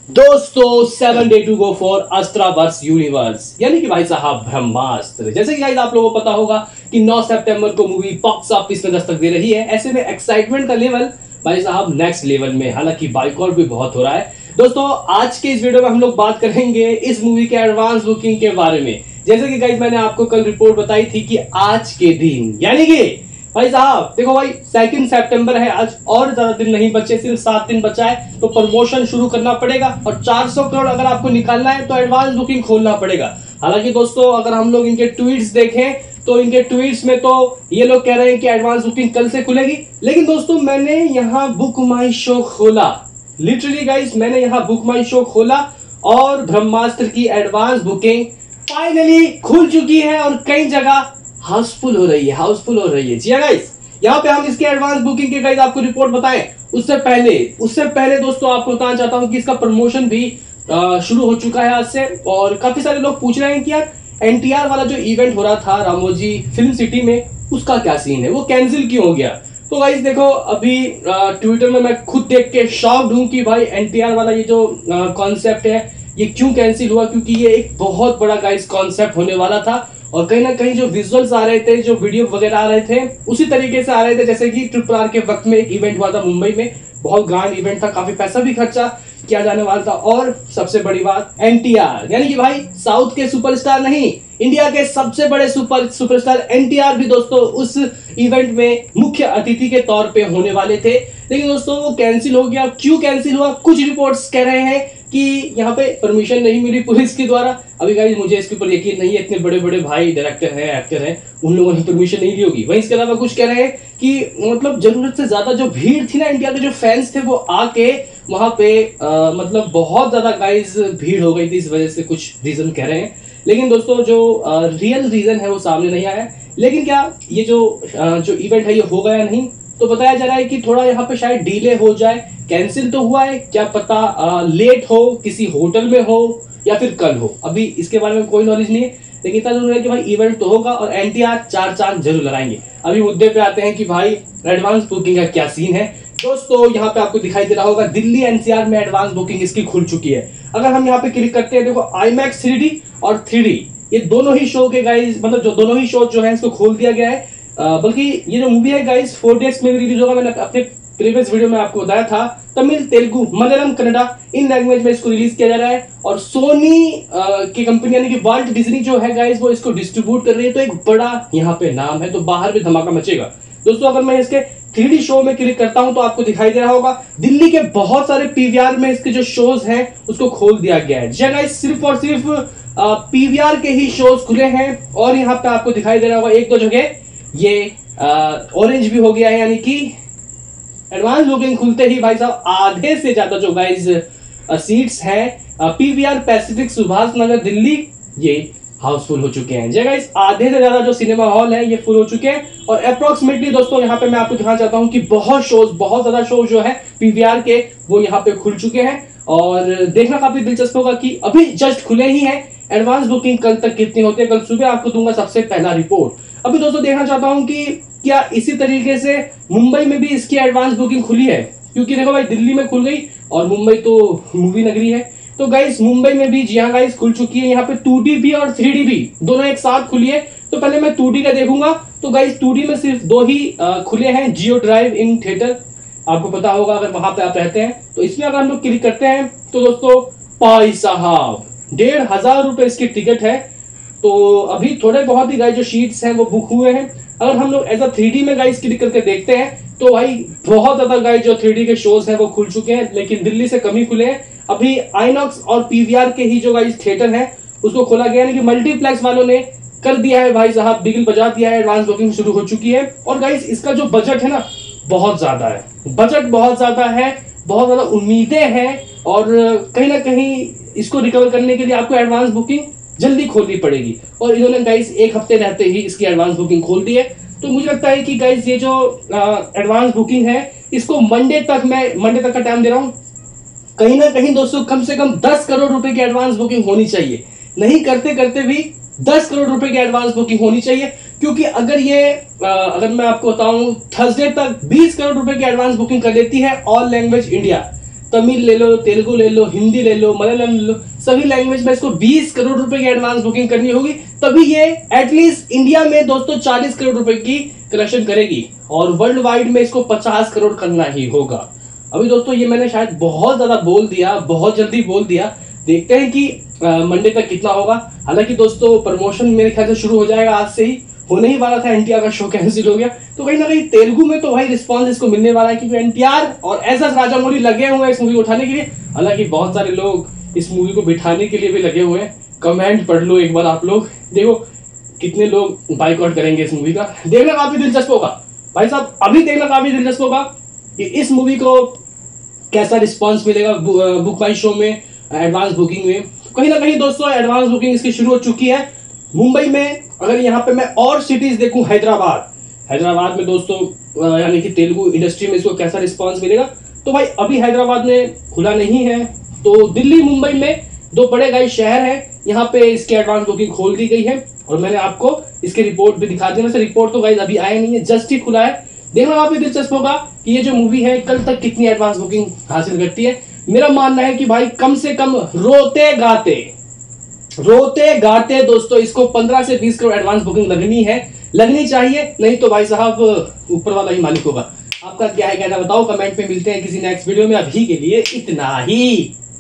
दोस्तों 7 day to go for अस्त्रावर्स universe यानी कि भाई साहब ब्रह्मास्त्र। जैसे कि गाइस आप लोगों को पता होगा कि 9 सितंबर को मूवी बॉक्स ऑफिस में दस्तक दे रही है। ऐसे में एक्साइटमेंट का लेवल भाई साहब नेक्स्ट लेवल में, हालांकि बाइकआउट भी बहुत हो रहा है। दोस्तों आज के इस वीडियो में हम लोग बात करेंगे इस मूवी के एडवांस बुकिंग के बारे में। जैसे कि गाइस मैंने आपको कल रिपोर्ट बताई थी कि आज के दिन यानी कि भाई साहब देखो भाई 2 सितंबर है आज, और ज्यादा दिन नहीं बचे, सिर्फ 7 दिन बचा है। तो प्रमोशन शुरू करना पड़ेगा और 400 करोड़ अगर आपको निकालना है तो एडवांस बुकिंग खोलना पड़ेगा। हालांकि दोस्तों अगर हम लोग इनके ट्वीट्स देखें तो इनके ट्वीट्स में तो ये लोग कह रहे हैं कि एडवांस बुकिंग कल से खुलेगी, लेकिन दोस्तों मैंने यहाँ बुक माई शो खोला, लिटरली गाइस मैंने यहाँ बुक माई शो खोला और ब्रह्मास्त्र की एडवांस बुकिंग फाइनली खुल चुकी है और कई जगह हाउसफुल हो रही है। जी गाइस यहाँ पे हम इसके एडवांस बुकिंग के गाइस आपको रिपोर्ट बताएं। उससे पहले दोस्तों आपको बताना चाहता हूं कि इसका प्रमोशन भी शुरू हो चुका है आज से। और काफी सारे लोग पूछ रहे हैं कि यार एनटीआर वाला जो इवेंट हो रहा था रामोजी फिल्म सिटी में, उसका क्या सीन है, वो कैंसिल क्यों हो गया। तो गाइस देखो अभी ट्विटर में मैं खुद देख के शॉक्ड हूं कि भाई एनटीआर वाला ये जो कॉन्सेप्ट है ये क्यों कैंसिल हुआ, क्योंकि ये एक बहुत बड़ा गाइस कॉन्सेप्ट होने वाला था। और कहीं ना कहीं जो विजुअल्स आ रहे थे, जो वीडियो वगैरह आ रहे थे, उसी तरीके से आ रहे थे जैसे कि RRR के वक्त में एक इवेंट हुआ था मुंबई में, बहुत ग्रैंड इवेंट था, काफी पैसा भी खर्चा किया जाने वाला था। और सबसे बड़ी बात एनटीआर यानी कि भाई साउथ के सुपरस्टार नहीं, इंडिया के सबसे बड़े सुपरस्टार एनटीआर भी दोस्तों उस इवेंट में मुख्य अतिथि के तौर पे होने वाले थे। लेकिन दोस्तों वो कैंसिल हो गया। क्यों कैंसिल हुआ? कुछ रिपोर्ट्स कह रहे हैं कि यहाँ पे परमिशन नहीं मिली पुलिस के द्वारा। अभी गाइस मुझे इसके ऊपर यकीन नहीं है, इतने बड़े बड़े भाई डायरेक्टर हैं, एक्टर हैं, उन लोगों ने परमिशन नहीं ली होगी। वहीं इसके अलावा कुछ कह रहे हैं कि मतलब जरूरत से ज्यादा जो भीड़ थी ना, इंडिया के जो फैंस थे वो आके वहां पे मतलब बहुत ज्यादा गाइस भीड़ हो गई थी, इस वजह से कुछ रीजन कह रहे हैं। लेकिन दोस्तों जो रियल रीजन है वो सामने नहीं आया। लेकिन क्या ये जो इवेंट है ये हो गया नहीं, तो बताया जा रहा है कि थोड़ा यहाँ पे शायद डिले हो जाए। कैंसिल तो हुआ है, क्या पता लेट हो, किसी होटल में हो या फिर कल हो, अभी इसके बारे में कोई नॉलेज नहीं है। लेकिन इतना जरूर है कि भाई इवेंट तो होगा और एनटीआर 4 चांद जरूर लगाएंगे। अभी मुद्दे पे आते हैं कि भाई एडवांस बुकिंग का क्या सीन है। दोस्तों यहाँ पे आपको दिखाई दे रहा होगा दिल्ली एनसीआर में एडवांस बुकिंग इसकी खुल चुकी है। अगर हम यहाँ पे क्लिक करते हैं, देखो IMAX 3D और 3D ये दोनों ही शो के गाइस, मतलब जो दोनों ही शो जो है इसको खोल दिया गया है। बल्कि ये जो मूवी है गाइस 4 डेज में रिलीज होगा। मैंने अपने प्रीवियस वीडियो में आपको बताया था, तमिल, तेलुगु, मलयालम, कन्नडा इन लैंग्वेज में इसको रिलीज किया जा रहा है। और सोनी की कंपनी यानी कि वाल्ट डिज्नी जो है गाइस वो इसको डिस्ट्रीब्यूट कर रही है। तो एक बड़ा यहाँ पे नाम है, तो बाहर भी धमाका मचेगा। दोस्तों अगर मैं इसके 3D शो में क्लिक करता हूं तो आपको दिखाई दे रहा होगा दिल्ली के बहुत सारे PVR में इसके जो शोज हैं उसको खोल दिया गया है। जी गाइस सिर्फ और सिर्फ PVR के ही शोज खुले हैं। और यहाँ पे आपको दिखाई दे रहा होगा एक दो जगह ये ऑरेंज भी हो गया है, यानी कि एडवांस बुकिंग खुलते ही भाई साहब आधे से ज्यादा जो गाइस सीट्स हैं PVR पैसिफिक सुभाष नगर दिल्ली ये हाउसफुल हो चुके हैं। जी गाइस आधे से ज्यादा जो सिनेमा हॉल है ये फुल हो चुके हैं। और अप्रोक्सीमेटली दोस्तों यहाँ पे मैं आपको दिखाना चाहता हूँ कि बहुत ज्यादा शो जो है PVR के वो यहाँ पे खुल चुके हैं। और देखना काफी दिलचस्प होगा कि अभी जस्ट खुले ही है, एडवांस बुकिंग कल तक कितनी होती है, कल सुबह आपको दूंगा सबसे पहला रिपोर्ट। अभी दोस्तों देखना चाहता हूं कि क्या इसी तरीके से मुंबई में भी इसकी एडवांस बुकिंग खुली है, क्योंकि देखो भाई दिल्ली में खुल गई और मुंबई तो मूवी नगरी है। तो गाइस मुंबई में भी जी हाँ गाइस खुल चुकी है। यहाँ पे 2D भी और 3D भी दोनों एक साथ खुली है। तो पहले मैं 2D का देखूंगा। तो गाइस 2D में सिर्फ 2 ही खुले हैं, जियो ड्राइव इन थिएटर, आपको पता होगा अगर वहां पे आप रहते हैं। तो इसमें अगर हम लोग क्लिक करते हैं तो दोस्तों भाई साहब 1500 रुपए इसकी टिकट है। तो अभी थोड़े बहुत ही गाइस जो शीट्स हैं वो बुक हुए हैं। अगर हम लोग ऐसा 3D में गाइस क्लिक करके देखते हैं तो भाई बहुत ज्यादा गाइस जो 3D के शोज हैं वो खुल चुके हैं, लेकिन दिल्ली से कम ही खुले हैं। अभी आइनॉक्स और PVR के ही जो गाइस थिएटर है उसको खोला गया, यानी कि मल्टीप्लेक्स वालों ने कर दिया है भाई साहब, बिगिल बजा दिया है, एडवांस बुकिंग शुरू हो चुकी है। और गाइस इसका जो बजट है ना बहुत ज्यादा है, बजट बहुत ज्यादा है, बहुत ज्यादा उम्मीदें हैं। और कहीं ना कहीं इसको रिकवर करने के लिए आपको एडवांस बुकिंग जल्दी खोलनी पड़ेगी। और इन्होंने गाइस 1 हफ्ते रहते ही इसकी एडवांस बुकिंग खोल दी है। तो मुझे लगता है कि गाइस ये जो एडवांस बुकिंग है इसको मंडे तक का टाइम दे रहा हूं। कहीं ना कहीं दोस्तों कम से कम 10 करोड़ रुपए की एडवांस बुकिंग होनी चाहिए, नहीं करते करते भी 10 करोड़ रुपए की एडवांस बुकिंग होनी चाहिए। क्योंकि अगर मैं आपको बताऊं थर्सडे तक 20 करोड़ रुपए की एडवांस बुकिंग कर लेती है ऑल लैंग्वेज इंडिया, तमिल ले लो, तेलुगु ले लो, हिंदी ले लो, मलयालम ले लो, सभी लैंग्वेज में इसको 20 करोड़ रुपए की एडवांस बुकिंग करनी होगी, तभी ये एटलीस्ट इंडिया में दोस्तों 40 करोड़ रुपए की कलेक्शन करेगी और वर्ल्ड वाइड में इसको 50 करोड़ करना ही होगा। अभी दोस्तों ये मैंने शायद बहुत ज्यादा बोल दिया, बहुत जल्दी बोल दिया, देखते हैं कि मंडे तक कितना होगा। हालांकि दोस्तों प्रमोशन मेरे ख्याल से शुरू हो जाएगा, आज से ही होने ही वाला था, एनटीआर का शो कैंसिल हो गया, तो कहीं ना कहीं तेलुगु में तो भाई रिस्पांस इसको मिलने वाला है, क्योंकि एनटीआर और एसएस राजामौली लगे हुए हैं इस मूवी को उठाने के लिए। हालांकि बहुत सारे लोग इस मूवी को बिठाने के लिए भी लगे हुए हैं। कमेंट पढ़ लो एक बार आप लोग, देखो कितने लोग बाइकआउट करेंगे इस मूवी का। देखना काफी दिलचस्प होगा भाई साहब, अभी देखना काफी दिलचस्प होगा कि इस मूवी को कैसा रिस्पांस मिलेगा बुक माई शो में, एडवांस बुकिंग में। कहीं ना कहीं दोस्तों एडवांस बुकिंग इसकी शुरू हो चुकी है मुंबई में। अगर यहाँ पे मैं और सिटीज देखूं, हैदराबाद में दोस्तों यानी कि तेलुगु इंडस्ट्री में इसको कैसा रिस्पांस मिलेगा, तो भाई अभी हैदराबाद में खुला नहीं है, तो दिल्ली मुंबई में दो बड़े गाइस शहर हैं, यहाँ पे इसकी एडवांस बुकिंग खोल दी गई है और मैंने आपको इसकी रिपोर्ट भी दिखा दी। वैसे रिपोर्ट तो गाइस अभी आया नहीं है, जस्ट ही खुला है। देखना काफी दिलचस्प होगा कि ये जो मूवी है कल तक कितनी एडवांस बुकिंग हासिल करती है। मेरा मानना है कि भाई कम से कम रोते गाते दोस्तों इसको 15 से 20 करोड़ एडवांस बुकिंग लगनी चाहिए, नहीं तो भाई साहब ऊपर वाला ही मालिक होगा। आपका क्या है कहना बताओ कमेंट में, मिलते हैं किसी नेक्स्ट वीडियो में, अभी के लिए इतना ही।